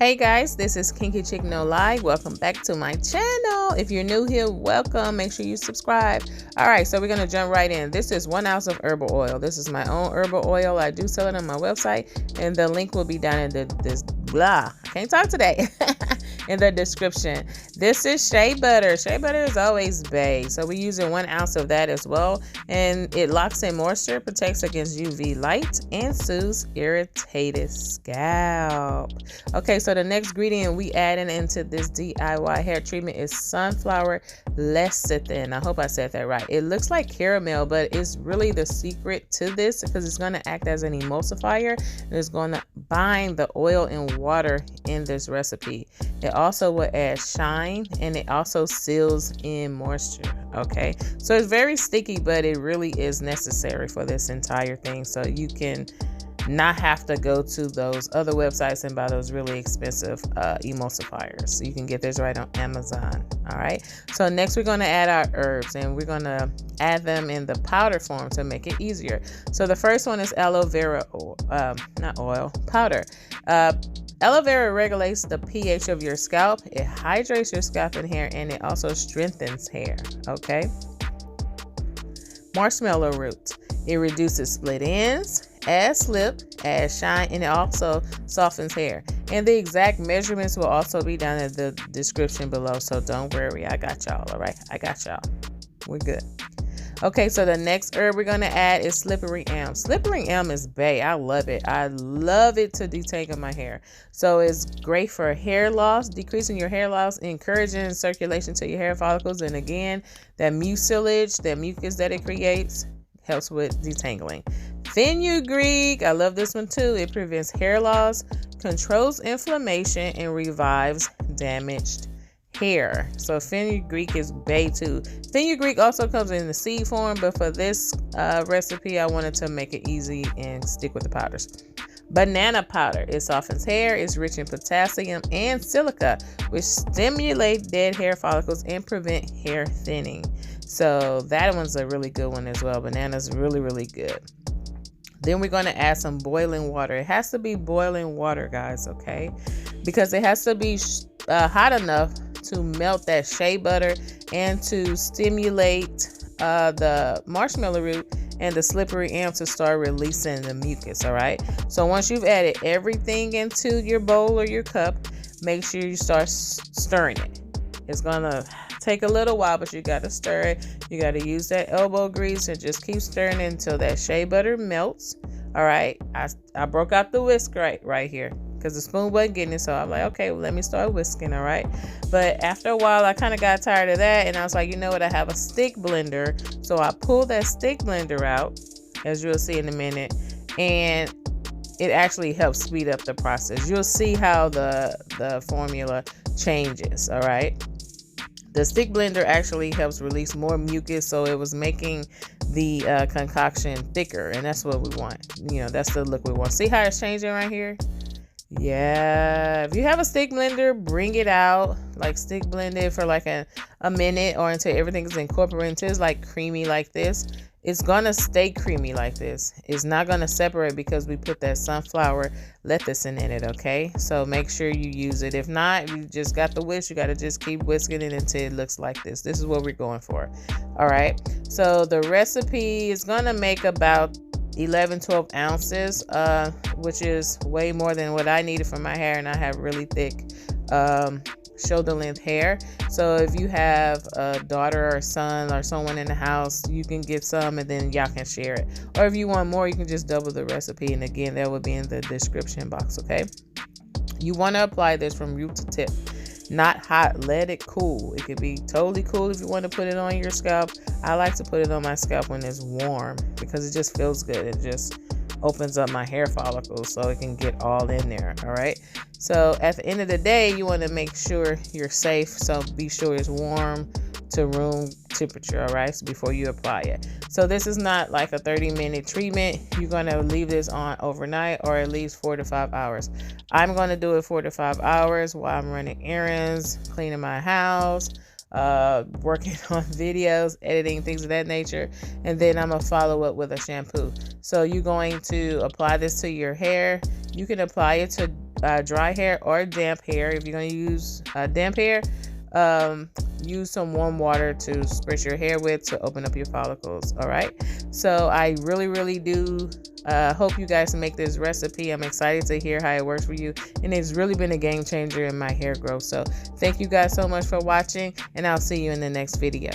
Hey guys, this is Kinky Chick No Lie. Welcome back to my channel. If you're new here, welcome. Make sure you subscribe. All right, so we're going to jump right in. This is 1 ounce of herbal oil. This is my own herbal oil. I do sell it on my website, and the link will be down in I can't talk today. In the description. This is shea butter. Shea butter is always bae, so we're using 1 ounce of that as well, and it locks in moisture, protects against UV light, and soothes irritated scalp. Okay, so the next ingredient we adding into this DIY hair treatment is Sunflower Lecithin. I hope I said that right. It looks like caramel, but it's really the secret to this because it's going to act as an emulsifier, and it's going to bind the oil and water in this recipe. It also will add shine, and it also seals in moisture. Okay, so it's very sticky, but it really is necessary for this entire thing, so you can not have to go to those other websites and buy those really expensive emulsifiers. You can get this right on Amazon. All right, so next we're going to add our herbs, and we're going to add them in the powder form to make it easier. So the first one is aloe vera powder. Aloe vera regulates the pH of your scalp. It hydrates your scalp and hair, and it also strengthens hair. Okay. Marshmallow root. It reduces split ends, adds slip, adds shine, and it also softens hair. And the exact measurements will also be down in the description below, so don't worry. I got y'all, all right? I got y'all. We're good. Okay, so the next herb we're going to add is Slippery Elm. Slippery Elm is bae. I love it. I love it to detangle my hair. So it's great for hair loss, decreasing your hair loss, encouraging circulation to your hair follicles. And again, that mucilage, that mucus that it creates, helps with detangling. Fenugreek, I love this one too. It prevents hair loss, controls inflammation, and revives damaged hair. So fenugreek is bae too. Fenugreek also comes in the seed form, but for this recipe I wanted to make it easy and stick with the powders. Banana powder. It softens hair. It's rich in potassium and silica, which stimulate dead hair follicles and prevent hair thinning. So that one's a really good one as well. Banana's really, really good. Then we're going to add some boiling water. It has to be boiling water, guys, okay? Because it has to be hot enough to melt that shea butter and to stimulate the marshmallow root and the slippery elm to start releasing the mucus. All right, so once you've added everything into your bowl or your cup, make sure you start stirring it. It's gonna take a little while, but you got to stir it. You got to use that elbow grease and just keep stirring it until that shea butter melts. All right, I broke out the whisk right here because the spoon wasn't getting it, so I'm like, okay, well, let me start whisking. All right, but after a while I kind of got tired of that, and I was like, you know what, I have a stick blender, so I pulled that stick blender out, as you'll see in a minute, and it actually helps speed up the process. You'll see how the formula changes. All right, the stick blender actually helps release more mucus, so it was making the concoction thicker, and that's what we want. You know, that's the look we want. See how it's changing right here? Yeah, if you have a stick blender, bring it out, like stick blend it for like a minute or until everything is incorporated until it's like creamy like this. It's gonna stay creamy like this. It's not gonna separate because we put that sunflower lecithin in it. Okay, so make sure you use it. If not, you just got the whisk, you got to just keep whisking it until it looks like this. This is what we're going for. All right, so the recipe is gonna make about 11-12 ounces, which is way more than what I needed for my hair, and I have really thick shoulder length hair. So if you have a daughter or son or someone in the house, you can get some and then y'all can share it. Or if you want more, you can just double the recipe, and again, that will be in the description box. Okay, you want to apply this from root to tip, not hot. Let it cool. It could be totally cool if you want to put it on your scalp. I like to put it on my scalp when it's warm because it just feels good. It just opens up my hair follicles so it can get all in there. All right, so at the end of the day, you want to make sure you're safe, so be sure it's warm to room temperature. All right, so before you apply it. So this is not like a 30-minute treatment. You're going to leave this on overnight or at least 4 to 5 hours. I'm going to do it 4 to 5 hours while I'm running errands, cleaning my house, working on videos, editing, things of that nature, and then I'm gonna follow up with a shampoo. So you're going to apply this to your hair. You can apply it to dry hair or damp hair. If you're going to use damp hair, use some warm water to spritz your hair with to open up your follicles. All right, so I really do hope you guys make this recipe. I'm excited to hear how it works for you, and it's really been a game changer in my hair growth. So thank you guys so much for watching, and I'll see you in the next video.